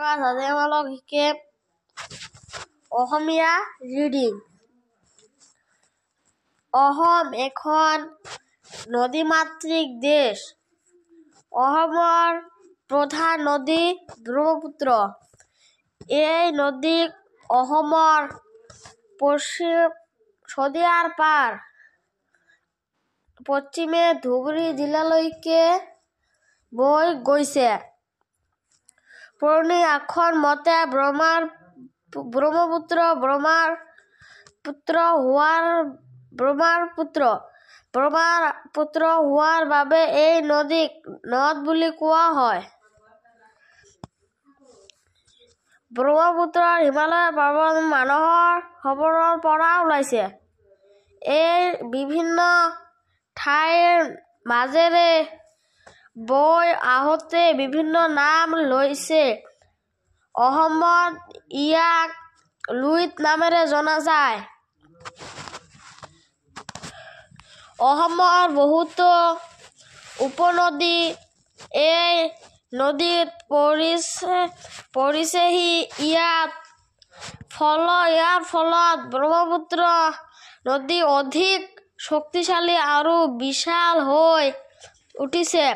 আমালোক শিকে অসমীয়া ৰিডিং। অসম এখন নদীমাতৃক দেশ। অসমৰ প্ৰধান নদী ব্ৰহ্মপুত্ৰ। এই নদীক অসমৰ পশ্চিম শদিয়াৰ পাৰ পশ্চিমে ধুবুৰী জিলালৈকে বৈ গৈছে। পুৰণি আখ্যান মতে ব্ৰহ্মপুত্ৰ হোৱাৰ বাবে এই নদীক নদ বুলি কোৱা হয়। ব্ৰহ্মপুত্ৰৰ হিমালয় পৰ্বত মানুহৰ খবৰৰ পৰা ওলাইছে। এই বিভিন্ন ঠাইৰ মাজেৰে বৈ আহোঁতে বিভিন্ন নাম লৈছে। অসমত ইয়াক লুইত নামেৰে জনা যায়। অসমৰ বহুতো উপনদী এই নদীত পৰিছেহি। ইয়াৰ ফলত ব্ৰহ্মপুত্ৰ নদী অধিক শক্তিশালী আৰু বিশাল হৈ উঠিছে।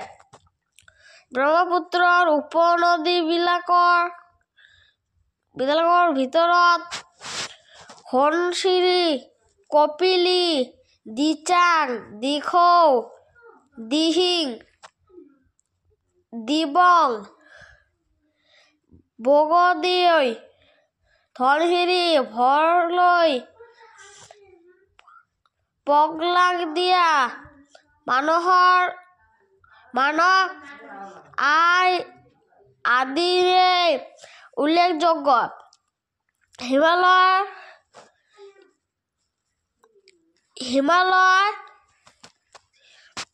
ব্ৰহ্মপুত্ৰৰ উপনদীবিলাকৰ ভিতৰত সোৱণশিৰি, কপিলী, দিচাং, দিখৌ, দিহিং, দিবং, বগীদৈ, ধনশিৰি, ভৰলুই, পগলাদিয়া, মানস আদিৰে উল্লেখযোগ্য। হিমালয়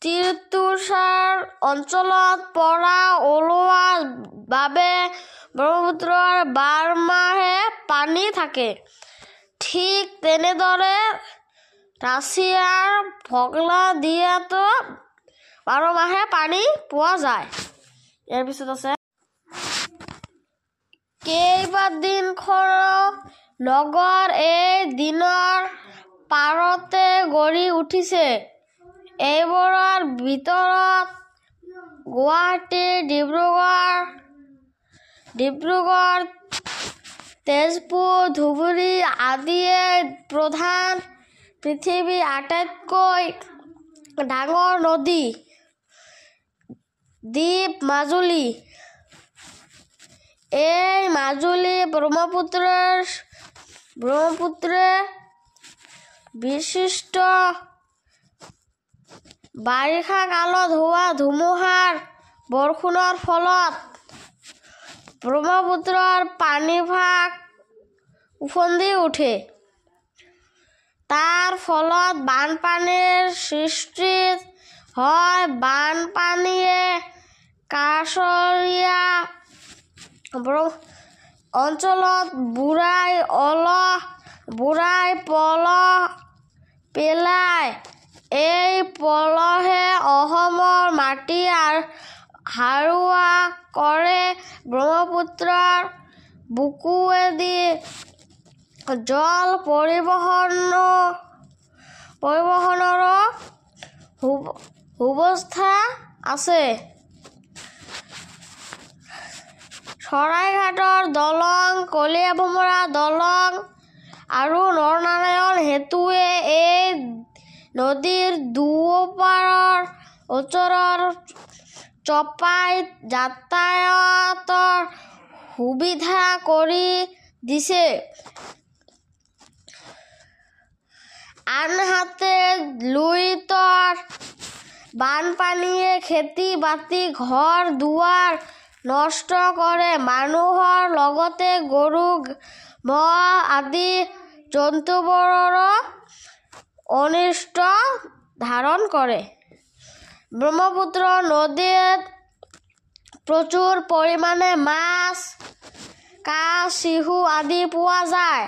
তীৰতুষাৰ অঞ্চলৰ পৰা ওলোৱাৰ বাবে ব্ৰহ্মপুত্ৰৰ বাৰমাহে পানী থাকে। ঠিক তেনেদৰে ৰাছিয়াৰ পগলাদিয়াতো বাৰমাহে পানী পোৱা যায়। ইয়াৰ পিছত আছে কেইবাদিনখনো নগৰ এই দিনৰ পাৰতে গঢ়ি উঠিছে। এইবোৰৰ ভিতৰত গুৱাহাটী, ডিব্ৰুগড়, তেজপুৰ, ধুবুৰী আদিয়ে প্ৰধান। পৃথিৱীৰ আটাইতকৈ ডাঙৰ নদী দ্বীপ মাজুলী। এই মাজুলী ব্ৰহ্মপুত্ৰে বিশিষ্ট। বাৰিষা কালত হোৱা ধুমুহাৰ বৰষুণৰ ফলত ব্ৰহ্মপুত্ৰৰ পানীভাগ ওফন্দি উঠে। তাৰ ফলত বানপানীৰ সৃষ্টি হয়। বানপানীয়ে কাষৰীয়া অঞ্চলত বুৰাই পলস পেলায়। এই পলসে অসমৰ মাটি সাৰুৱা কৰে। ব্ৰহ্মপুত্ৰৰ বুকুৱেদি জল পৰিবহণৰো সুব্যৱস্থা আছে। শৰাইঘাটৰ দলং, কলীয়াভোমোৰা দলং আৰু নৰনাৰায়ণ সেতুৱে এই নদীৰ দুয়োপাৰৰ অঞ্চলৰ চপাই যাতায়াতৰ সুবিধা কৰি দিছে। আনহাতে লুইতৰ বানপানীয়ে খেতি-বাতি, ঘৰ-দুৱাৰ নষ্ট কৰে। মানুহৰ লগতে গৰু, ম'হ আদি জন্তুবোৰৰো অনিষ্ট সাধন কৰে। ব্ৰহ্মপুত্ৰ নদীত প্ৰচুৰ পৰিমাণে মাছ, কাছ, শিহু আদি পোৱা যায়।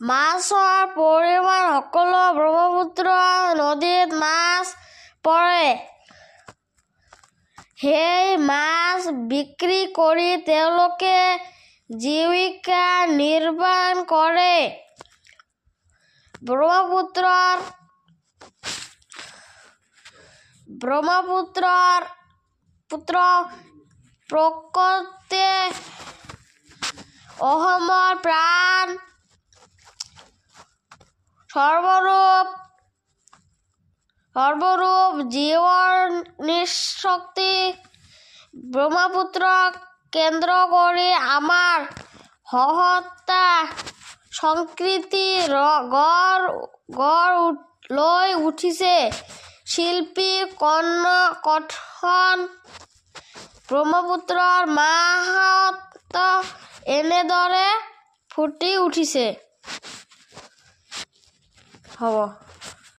মাছৰ পৰিমাণ সকলো ব্ৰহ্মপুত্ৰ নদীত মাছ পৰে। সেই মাছ বিক্ৰী কৰি তেওঁলোকে জীৱিকা নিৰ্বাহ কৰে। ব্ৰহ্মপুত্ৰ প্ৰকৃতি অসমৰ প্ৰাণ সৰ্বৰূপ জীৱৰ নিশক্তি। ব্ৰহ্মপুত্ৰক কেন্দ্ৰ কৰি আমাৰ সভ্যতা সংস্কৃতি গঢ় লৈ উঠিছে। শিল্পী কঠন ব্ৰহ্মপুত্ৰৰ মাহত এনেদৰে ফুটি উঠিছে। হ'ব।